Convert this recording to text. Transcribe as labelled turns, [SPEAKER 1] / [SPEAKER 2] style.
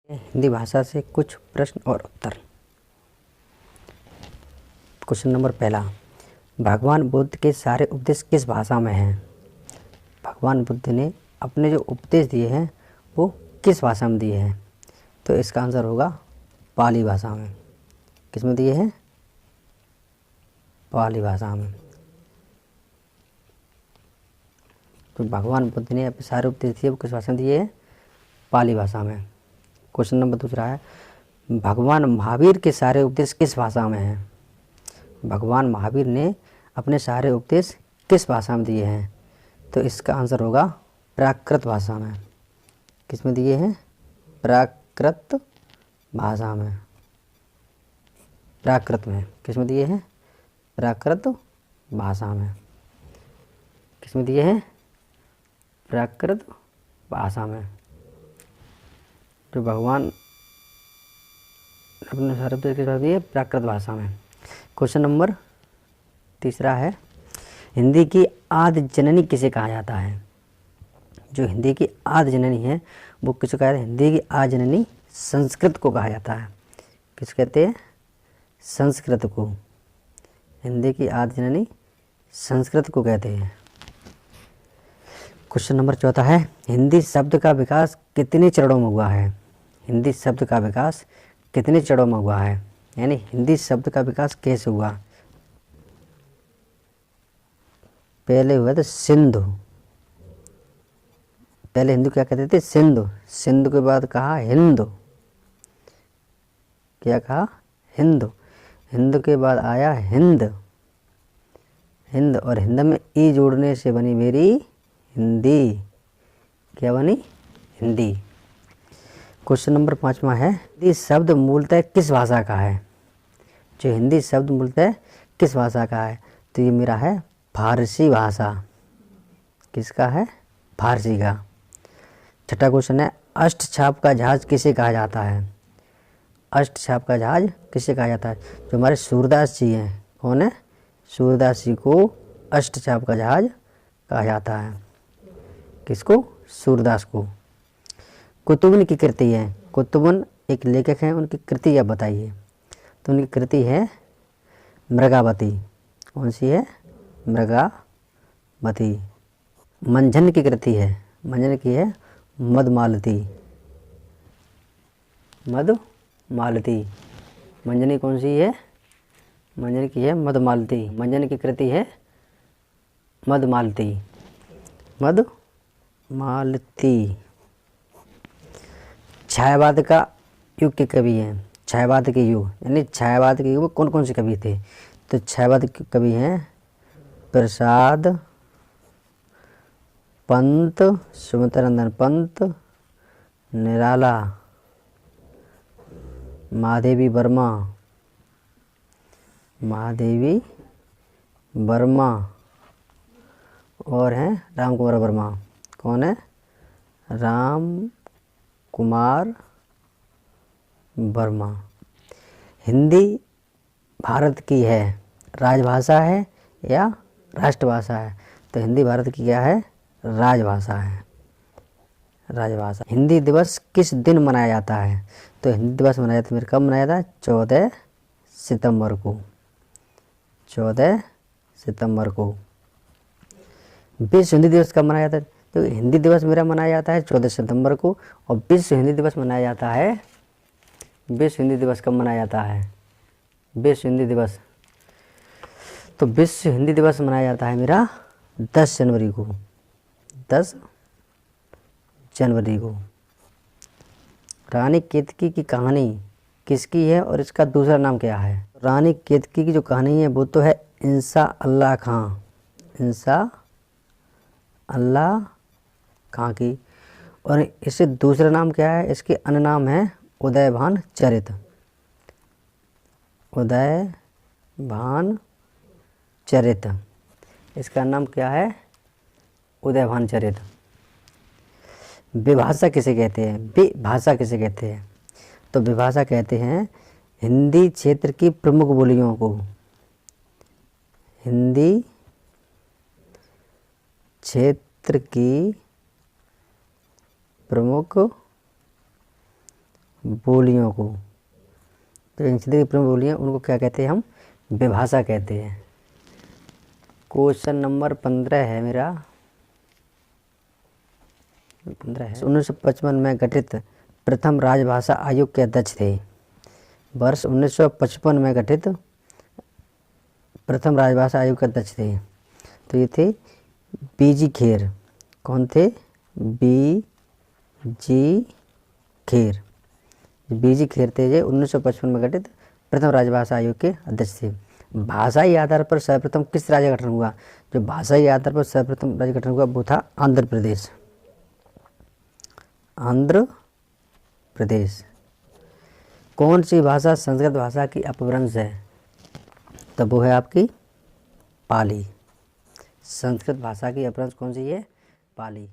[SPEAKER 1] हिंदी भाषा से कुछ प्रश्न और उत्तर। क्वेश्चन नंबर पहला, भगवान बुद्ध के सारे उपदेश किस भाषा में हैं? भगवान बुद्ध ने अपने जो उपदेश दिए हैं वो किस भाषा में दिए हैं? तो इसका आंसर होगा पाली भाषा में। किस में दिए हैं? पाली भाषा में। तो भगवान बुद्ध ने अपने सारे उपदेश दिए वो किस भाषा में दिए हैं? पाली भाषा में। क्वेश्चन नंबर दूसरा है, भगवान महावीर के सारे उपदेश किस भाषा में हैं? भगवान महावीर ने अपने सारे उपदेश किस भाषा में दिए हैं? तो इसका आंसर होगा प्राकृत भाषा में। किस में दिए हैं? प्राकृत भाषा में। प्राकृत में। किस में दिए हैं? प्राकृत भाषा में। किस में दिए हैं? प्राकृत भाषा में। जो भगवान अपने सारे उपदेश किस भाषा में दिए? प्राकृत भाषा में। क्वेश्चन नंबर तीसरा है, हिंदी की आदि जननी किसे कहा जाता है? जो हिंदी की आदि जननी है वो किसे कहा जाता है? हिंदी की आदि जननी संस्कृत को कहा जाता है। किस कहते हैं? संस्कृत को। हिंदी की आदि जननी संस्कृत को कहते हैं। क्वेश्चन नंबर चौथा है, हिंदी शब्द का विकास कितने चरणों में हुआ है? हिंदी शब्द का विकास कितने चरणों में हुआ है? यानी हिंदी शब्द का विकास कैसे हुआ? पहले हुआ था सिंधु। पहले हिंदू क्या कहते थे? सिंधु। सिंधु के बाद कहा हिंदू। क्या कहा? हिंदू। हिंदू के बाद आया हिंद। हिंद और हिंद में ई जोड़ने से बनी मेरी हिंदी। क्या बनी? हिंदी। क्वेश्चन नंबर 5वां है, हिंदी शब्द मूलतः किस भाषा का है? जो हिंदी शब्द मूलतः किस भाषा का है? तो ये मेरा है फारसी भाषा। किसका है? फारसी का। छठा क्वेश्चन है, अष्टछाप का जहाज किसे कहा जाता है? अष्टछाप का जहाज किसे कहा जाता है? जो हमारे सूरदास जी हैं। कौन है? सूरदास जी को अष्टछाप का जहाज कहा जाता है। किसको? सूरदास को। कुतुबन की कृति है। कुतुबन एक लेखक हैं, उनकी कृति आप बताइए। तो उनकी कृति है मृगावती। कौन सी है? मृगावती। मंझन की कृति है। मंझन की है मधुमालती। मधुमालती। मंजनी कौन सी है? मंजन की है मधुमालती। मंजन की कृति है मधुमालती। मधुमालती। छायावाद का युग के कवि हैं। छायावाद के युग यानी छायावाद के युग में कौन कौन से कवि थे? तो छायावाद के कवि हैं प्रसाद पंत, सुमित्रानंदन पंत, निराला, महादेवी वर्मा, महादेवी वर्मा और हैं राम कुमार वर्मा। कौन है? राम कुमार वर्मा। हिंदी भारत की है राजभाषा है या राष्ट्रभाषा है? तो हिंदी भारत की क्या है? राजभाषा है। राजभाषा। हिंदी दिवस किस दिन मनाया जाता है? तो हिंदी दिवस मनाया जाता है, कब मनाया जाता है? 14 सितंबर को। 14 सितंबर को। विश्व हिंदी दिवस कब मनाया जाता है? तो हिंदी दिवस मेरा मनाया जाता है 14 सितंबर को। और विश्व हिंदी दिवस मनाया जाता है, विश्व हिंदी दिवस कब मनाया जाता है? विश्व हिंदी दिवस, तो विश्व हिंदी दिवस मनाया जाता है मेरा 10 जनवरी को। 10 जनवरी को। रानी केतकी की कहानी किसकी है और इसका दूसरा नाम क्या है? रानी केतकी की जो कहानी है वो तो है इंसा अल्लाह खां। इंसा अल्लाह खां की। और इससे दूसरा नाम क्या है? इसके अन्य नाम है उदयभान चरित। उदयभान चरित। इसका नाम क्या है? उदयभान चरित। विभाषा किसे कहते हैं? विभाषा किसे कहते हैं? तो विभाषा कहते हैं हिंदी क्षेत्र की प्रमुख बोलियों को। हिंदी क्षेत्र की प्रमुख बोलियों को। तो इन क्षेत्र की प्रमुख बोलियाँ उनको क्या कहते हैं, हम विभाषा कहते हैं। क्वेश्चन नंबर 15 है मेरा, 15 है। 1955 में गठित प्रथम राजभाषा आयोग के अध्यक्ष थे। वर्ष 1955 में गठित प्रथम राजभाषा आयोग के अध्यक्ष थे, तो ये थे बीजी खेर। कौन थे? बीजी खेर। बीजी खेर थे ये 1955 में गठित प्रथम राजभाषा आयोग के अध्यक्ष थे। भाषाई आधार पर सर्वप्रथम किस राज्य का गठन हुआ? जो भाषाई आधार पर सर्वप्रथम राज्य गठन हुआ वो था आंध्र प्रदेश। आंध्र प्रदेश। कौन सी भाषा संस्कृत भाषा की अपभ्रंश है? तब वो है आपकी पाली। संस्कृत भाषा की अपभ्रंश कौन सी है? पाली।